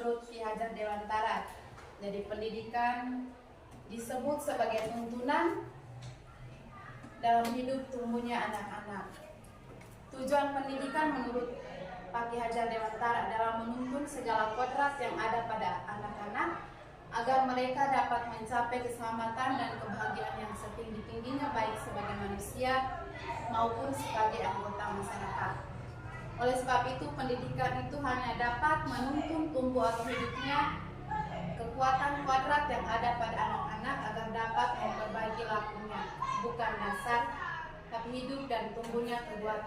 menurut Ki Hajar Dewantara. Jadi pendidikan disebut sebagai tuntunan dalam hidup tumbuhnya anak-anak. Tujuan pendidikan menurut Pak Ki Hajar Dewantara adalah menuntun segala kodrat yang ada pada anak-anak agar mereka dapat mencapai keselamatan dan kebahagiaan yang setinggi-tingginya baik sebagai manusia maupun sebagai anggota masyarakat. Oleh sebab itu, pendidikan itu hanya dapat menuntun tumbuh atau hidupnya kekuatan kodrat yang ada pada anak-anak agar dapat memperbaiki lakunya, bukan dasar, tapi hidup dan tumbuhnya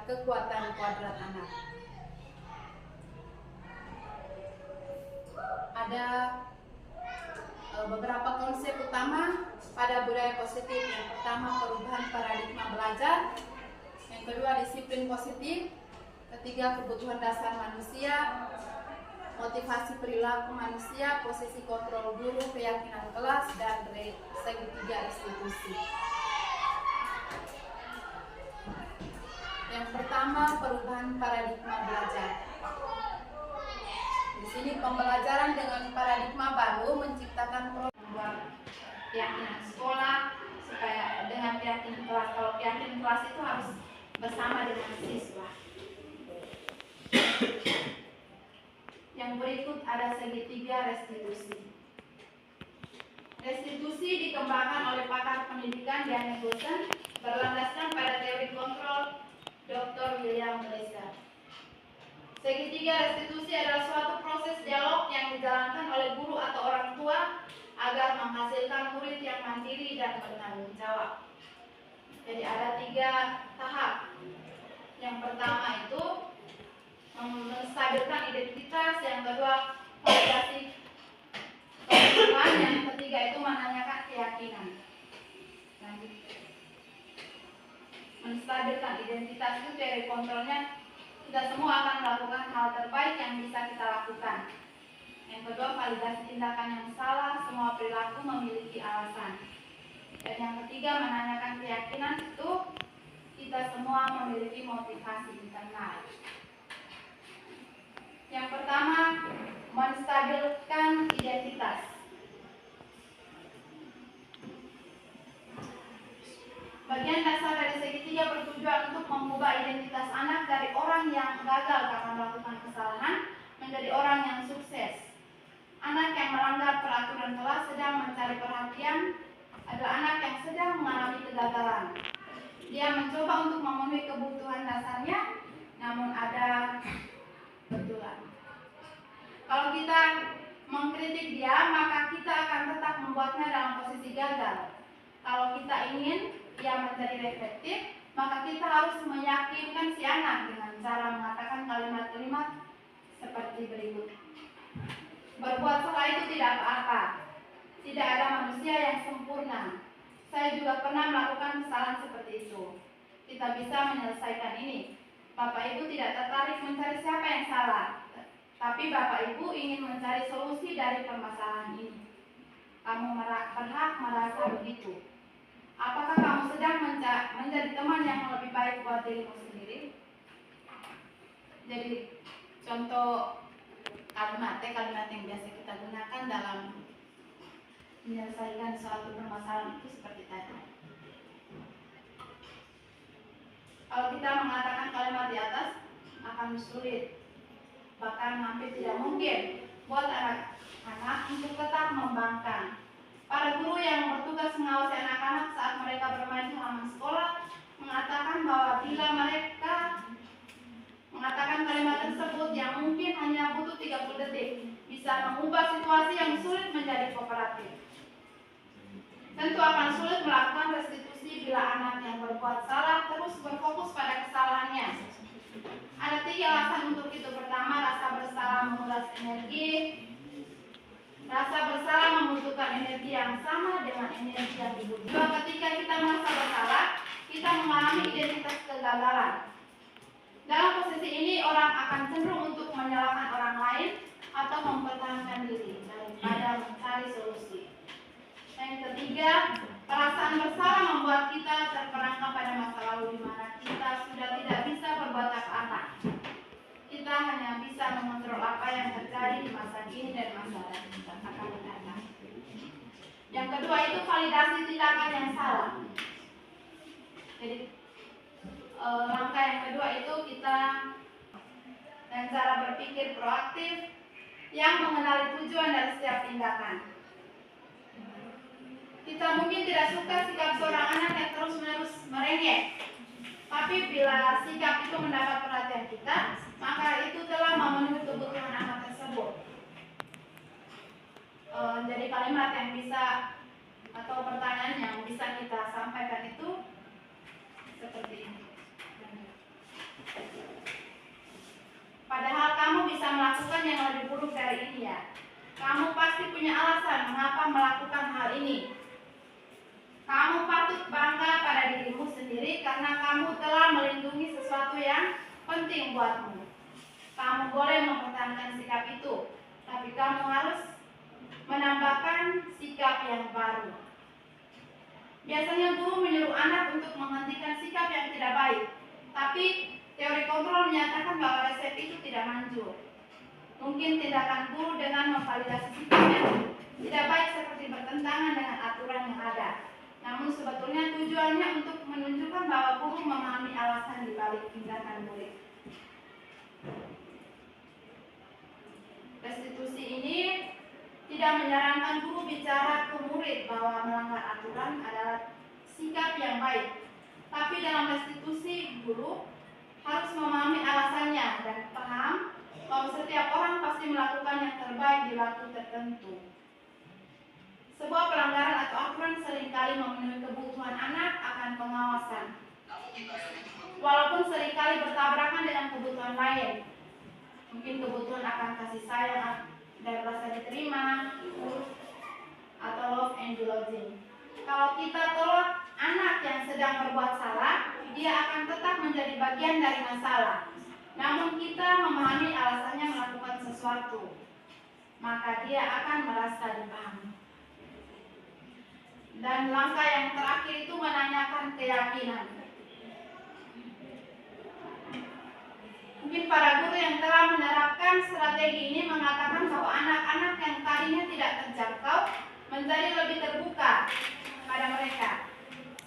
kekuatan kodrat anak. Ada beberapa konsep utama pada budaya positif. Yang pertama, perubahan paradigma belajar. Yang kedua, disiplin positif. Ketiga, kebutuhan dasar manusia, motivasi perilaku manusia, posisi kontrol guru, keyakinan kelas, dan segitiga institusi. Yang pertama, perubahan paradigma belajar. Di sini pembelajaran dengan paradigma baru menciptakan membuat keyakinan sekolah supaya dengan keyakinan kelas. Kalau keyakinan kelas itu harus bersama dengan siswa. Yang berikut ada segitiga restitusi. Restitusi dikembangkan oleh pakar pendidikan Diane Golson berlandaskan pada teori kontrol Dr. William Glasser. Segitiga restitusi adalah suatu proses dialog yang dijalankan oleh guru atau orang tua agar menghasilkan murid yang mandiri dan bertanggung jawab. Jadi ada 3 tahap. Yang pertama itu menstabilkan identitas, yang kedua validasi kebutuhan, yang ketiga itu menanyakan keyakinan. Lanjut. Menstabilkan identitas itu teori kontrolnya, kita semua akan melakukan hal terbaik yang bisa kita lakukan. Yang kedua, validasi tindakan yang salah, semua perilaku memiliki alasan. Dan yang ketiga, menanyakan keyakinan itu kita semua memiliki motivasi internal. Yang pertama, menstabilkan identitas. Bagian dasar dari segitiga bertujuan untuk mengubah identitas anak dari orang yang gagal karena melakukan kesalahan menjadi orang yang sukses. Anak yang melanggar peraturan kelas sedang mencari perhatian adalah anak yang sedang mengalami kegagalan. Dia mencoba untuk memenuhi kebutuhan dasarnya, namun ada betulan. Kalau kita mengkritik dia, maka kita akan tetap membuatnya dalam posisi gagal. Kalau kita ingin dia menjadi reflektif, maka kita harus meyakinkan si anak dengan cara mengatakan kalimat-kalimat seperti berikut. Berbuat salah itu tidak apa-apa. Tidak ada manusia yang sempurna. Saya juga pernah melakukan kesalahan seperti itu. Kita bisa menyelesaikan ini. Bapak Ibu tidak tertarik mencari siapa yang salah, tapi Bapak Ibu ingin mencari solusi dari permasalahan ini. Kamu berhak merasa begitu. Apakah kamu sedang menjadi teman yang lebih baik buat dirimu sendiri? Jadi contoh kalimat yang biasa kita gunakan dalam menyelesaikan suatu permasalahan itu seperti tadi. Kalau kita mengatakan kalimat di atas akan sulit, bahkan hampir tidak mungkin buat anak-anak untuk tetap membangkang. Para guru yang bertugas mengawasi anak-anak saat mereka bermain di halaman sekolah mengatakan bahwa bila mereka mengatakan kalimat tersebut yang mungkin hanya butuh 30 detik bisa mengubah situasi yang sulit menjadi kooperatif. Tentu akan sulit melakukan restitusi bila anak yang berbuat salah terus berfokus pada kesalahannya. Ada 3 alasan untuk itu. Pertama, rasa bersalah menguras energi. Rasa bersalah membutuhkan energi yang sama dengan energi yang dibutuhkan. Ketika kita merasa bersalah, kita mengalami identitas kegagalan. Dalam posisi ini, orang akan cenderung untuk menyalahkan orang lain atau mempertahankan diri daripada mencari solusi. Yang ketiga, perasaan bersalah membuat kita terperangkap pada masa lalu di mana kita sudah tidak bisa berbuat apa-apa. Kita kita hanya bisa mengontrol apa yang terjadi di masa kini dan masa akan datang. Yang kedua itu validasi tindakan yang salah. Jadi langkah yang kedua itu kita dengan cara berpikir proaktif yang mengenali tujuan dari setiap tindakan. Kita mungkin tidak suka sikap seorang anak yang terus-menerus merengek, tapi bila sikap itu mendapat perhatian kita, maka itu telah memenuhi kebutuhan anak tersebut. Jadi kalimat yang bisa atau pertanyaan yang bisa kita sampaikan itu seperti ini. Padahal kamu bisa melakukan yang lebih buruk dari ini ya. Kamu pasti punya alasan mengapa melakukan hal ini. Kamu patut bangga pada dirimu sendiri karena kamu telah melindungi sesuatu yang penting buatmu. Kamu boleh mempertahankan sikap itu, tapi kamu harus menambahkan sikap yang baru. Biasanya guru menyuruh anak untuk menghentikan sikap yang tidak baik, tapi teori kontrol menyatakan bahwa resep itu tidak manjur. Mungkin tindakan guru dengan memvalidasi sikap yang tidak baik seperti bertentangan dengan aturan yang ada. Namun sebetulnya tujuannya untuk menunjukkan bahwa guru memahami alasan di balik tindakan murid. Restitusi ini tidak menyarankan guru bicara ke murid bahwa melanggar aturan adalah sikap yang baik. Tapi dalam restitusi, guru harus memahami alasannya dan paham bahwa setiap orang pasti melakukan yang terbaik di waktu tertentu. Sebuah pelanggaran atau aturan seringkali memenuhi kebutuhan anak akan pengawasan, walaupun seringkali bertabrakan dengan kebutuhan lain. Mungkin kebutuhan akan kasih sayang dan rasa diterima, atau love and belonging. Kalau kita tolak anak yang sedang berbuat salah, dia akan tetap menjadi bagian dari masalah. Namun kita memahami alasannya melakukan sesuatu, maka dia akan merasa dipahami. Dan langkah yang terakhir itu menanyakan keyakinan. Mungkin para guru yang telah menerapkan strategi ini mengatakan bahwa anak-anak yang tadinya tidak terjangkau menjadi lebih terbuka pada mereka.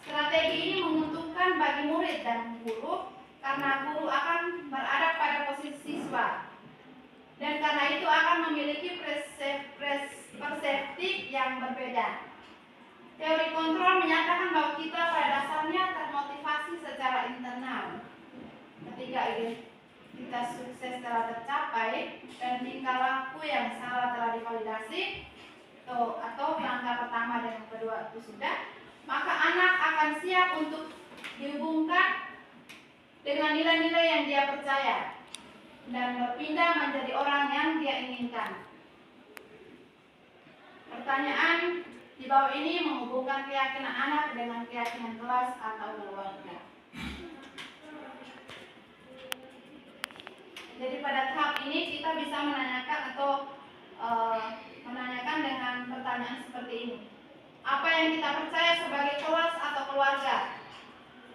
Strategi ini menguntungkan bagi murid dan guru karena guru akan berada pada posisi siswa. Dan karena itu akan memiliki persepsi yang berbeda. Teori kontrol menyatakan bahwa kita pada dasarnya termotivasi secara internal. Ketika kita sukses telah tercapai dan tingkah laku yang salah telah divalidasi, atau langkah pertama dan yang kedua itu sudah, maka anak akan siap untuk dihubungkan dengan nilai-nilai yang dia percaya dan berpindah menjadi orang yang dia inginkan. Pertanyaan di bawah ini menghubungkan keyakinan anak dengan keyakinan kelas atau keluarga. Jadi pada tahap ini kita bisa menanyakan atau menanyakan dengan pertanyaan seperti ini. Apa yang kita percaya sebagai kelas atau keluarga?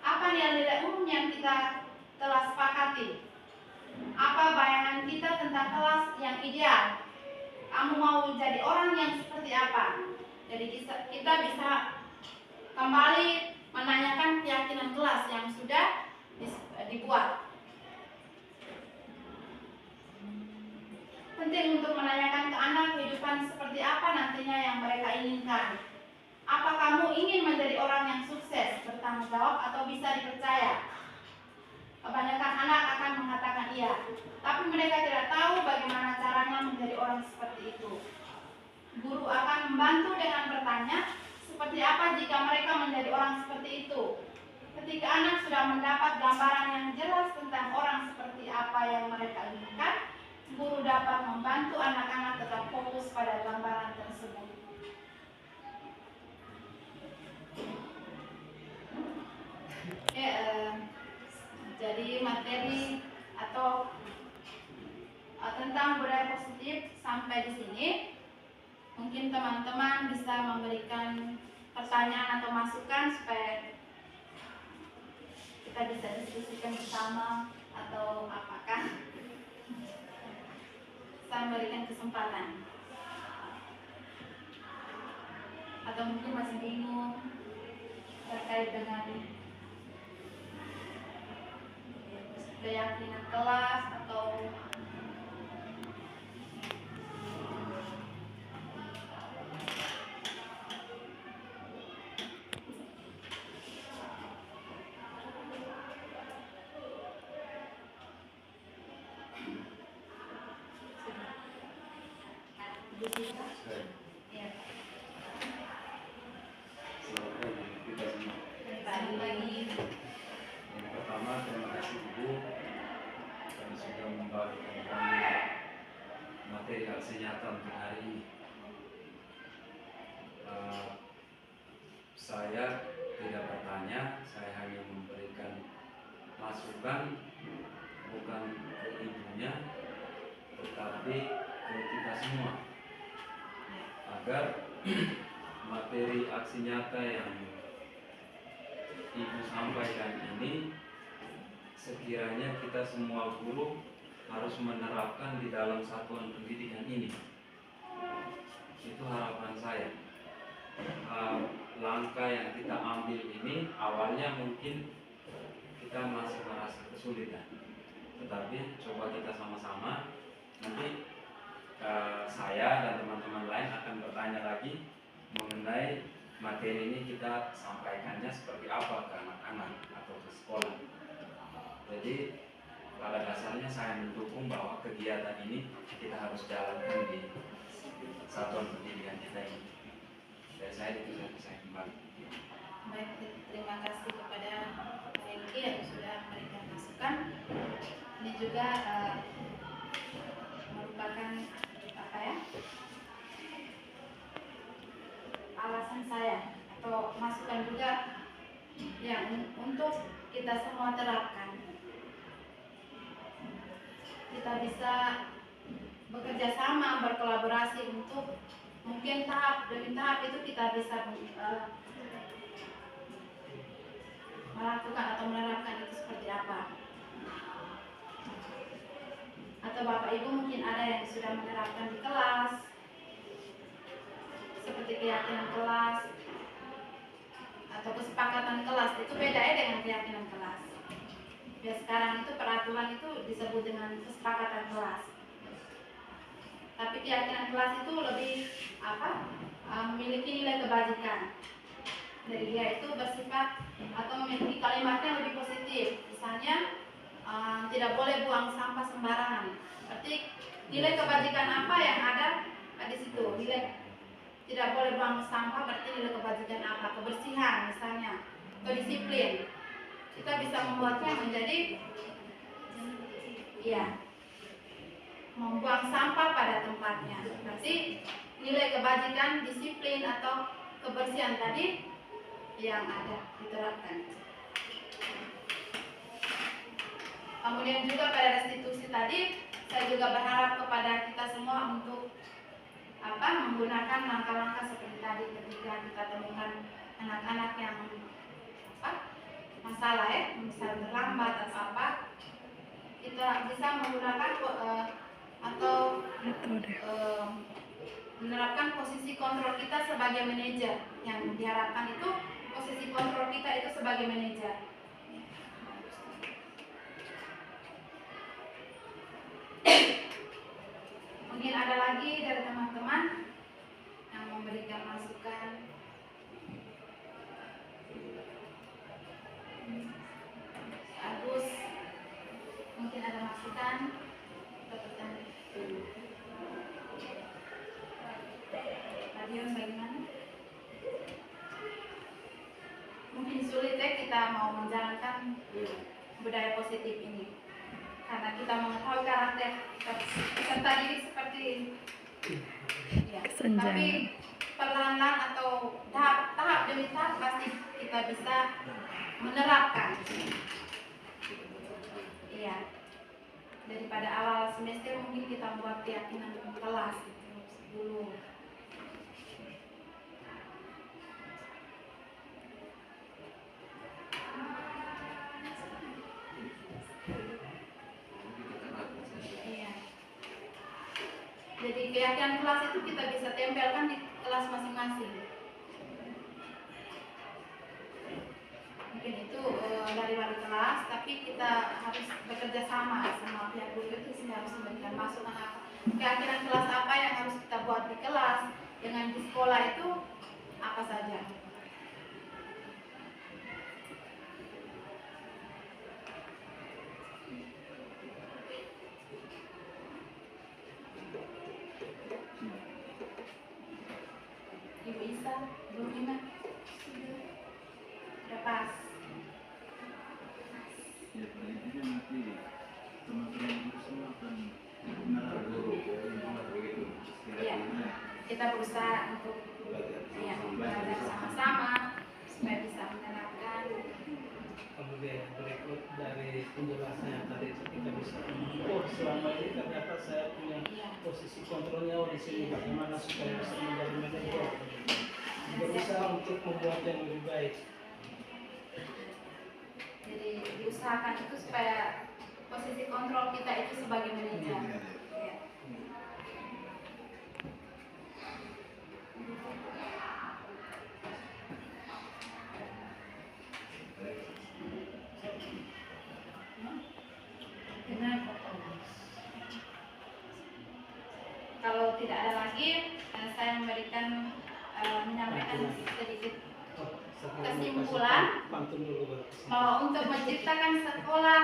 Apa nilai-nilai umum yang kita telah sepakati? Apa bayangan kita tentang kelas yang ideal? Kamu mau jadi orang yang seperti apa? Jadi kita bisa kembali menanyakan keyakinan kelas yang sudah dibuat. Penting untuk menanyakan ke anak kehidupan seperti apa nantinya yang mereka inginkan. Apa kamu ingin menjadi orang yang sukses, bertanggung jawab, atau bisa dipercaya? Kebanyakan anak akan mengatakan iya, tapi mereka tidak tahu bagaimana caranya menjadi orang seperti itu. Guru akan membantu dengan bertanya, seperti apa jika mereka menjadi orang seperti itu? Ketika anak sudah mendapat gambaran yang jelas tentang orang seperti apa yang mereka inginkan, guru dapat membantu anak-anak tetap fokus pada gambaran tersebut. Oke, jadi materi atau tentang budaya positif sampai di sini. Mungkin teman-teman bisa memberikan pertanyaan atau masukan supaya kita bisa diskusikan bersama atau apakah. saya berikan kesempatan. Atau mungkin masih bingung terkait dengan keyakinan kelas atau ya. Selamat pagi. Yang pertama, terima kasih Ibu karena sudah membagikan kami materi aksi nyata untuk hari ini. Saya tidak bertanya, saya hanya memberikan masukan bukan ke ibunya, tetapi ke kita semua agar materi aksi nyata yang Ibu sampaikan ini sekiranya kita semua guru harus menerapkan di dalam satuan pendidikan ini. Itu harapan saya. Langkah yang kita ambil ini awalnya mungkin kita masih merasa kesulitan, tetapi coba kita sama-sama. Nanti saya dan teman-teman lain akan bertanya lagi mengenai materi ini kita sampaikannya seperti apa ke anak-anak atau ke sekolah. Jadi pada dasarnya saya mendukung bahwa kegiatan ini kita harus jalankan di satuan pendidikan kita ini. Dari saya itu saya kembali. Baik, terima kasih kepada Hengki yang sudah memberikan masukan. Ini juga merupakan alasan saya atau masukan juga yang untuk kita semua terapkan. Kita bisa bekerja sama, berkolaborasi untuk mungkin tahap demi tahap itu kita bisa melakukan atau menerapkan itu seperti apa. Atau Bapak Ibu mungkin ada yang sudah menerapkan di kelas, seperti keyakinan kelas atau kesepakatan kelas. Itu beda ya dengan keyakinan kelas. Ya, sekarang itu peraturan itu disebut dengan kesepakatan kelas. Tapi keyakinan kelas itu lebih memiliki nilai kebajikan. Jadi dia itu bersifat atau memiliki kalimat yang lebih positif. Misalnya tidak boleh buang sampah sembarangan. Berarti nilai kebajikan apa yang ada di situ? Nilai tidak boleh buang sampah berarti nilai kebajikan apa? Kebersihan misalnya, atau disiplin. Kita bisa membuatnya menjadi membuang sampah pada tempatnya. Berarti nilai kebajikan, disiplin atau kebersihan tadi yang ada diterapkan. Kemudian juga pada restitusi tadi, saya juga berharap kepada kita semua untuk menggunakan langkah-langkah seperti tadi ketika kita temukan anak-anak yang masalah misal terlambat atau apa, kita bisa menggunakan atau menerapkan posisi kontrol kita sebagai manajer. Yang diharapkan itu posisi kontrol kita itu sebagai manajer. Mungkin ada lagi dari teman-teman yang memberikan masukan. Agus, mungkin ada masukan atau pertanyaan. Radion bagaimana? Mungkin sulit ya kita mau menjalankan budaya positif ini, karena kita mengetahui karakter peserta didik seperti ya. Tapi perlahan-lahan atau tahap demi tahap pasti kita bisa menerapkan. Iya. Daripada awal semester mungkin kita buat keyakinan kelas dulu. Jadi keyakinan kelas itu kita bisa tempelkan di kelas masing-masing. Mungkin itu dari wali kelas, tapi kita harus bekerja sama pihak guru itu sehingga harus memberikan masukan apa keyakinan kelas apa yang harus kita buat di kelas dengan di sekolah itu apa saja. Ibu Isa, Bu Nina, sudah pas. Ya, paling tidak nanti teman-teman itu semua akan menerapkan begitu. Iya. Kita berusaha untuk ya, belajar sama-sama supaya bisa menerapkan. Kemudian berikut dari penjelasan yang tadi kita bisa oh selama ini ternyata saya punya posisi kontrolnya di sini, bagaimana supaya bisa menjadi manajer, berusaha untuk membuat yang lebih baik. Jadi diusahakan itu supaya posisi kontrol kita itu sebagai manajer. Ya. Benar. Kalau tidak ada lagi, saya memberikan menyampaikan sedikit kesimpulan Pantun dulu Pak. bahwa untuk menciptakan sekolah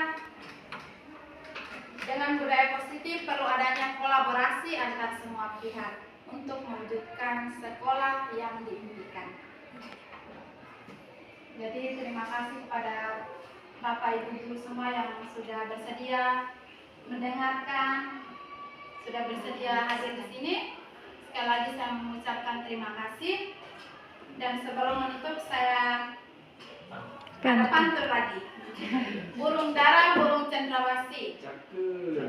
dengan budaya positif perlu adanya kolaborasi antar semua pihak untuk mewujudkan sekolah yang diimpikan. Jadi terima kasih kepada Bapak Ibu Guru semua yang sudah bersedia mendengarkan, sudah bersedia hadir di sini. Sekali lagi saya mengucapkan terima kasih. Dan sebelum menutup saya ada pantun lagi. Burung dara, burung cendrawasih.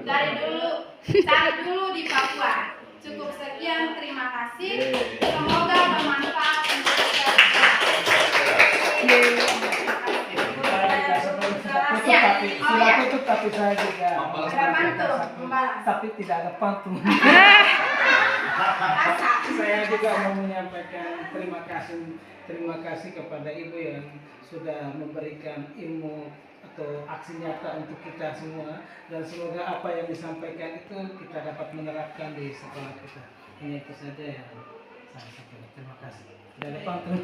Cari dulu di Papua. Cukup sekian, terima kasih. Semoga bermanfaat untuk kita. Sudah tutup tapi saya juga Ada pantun, membalas. tapi tidak ada pantun. Saya juga mau menyampaikan terima kasih kepada Ibu yang sudah memberikan ilmu atau aksi nyata untuk kita semua, dan semoga apa yang disampaikan itu kita dapat menerapkan di sekolah kita. Hanya itu saja yang saya sampaikan. Terima kasih. Tidak ada pantun.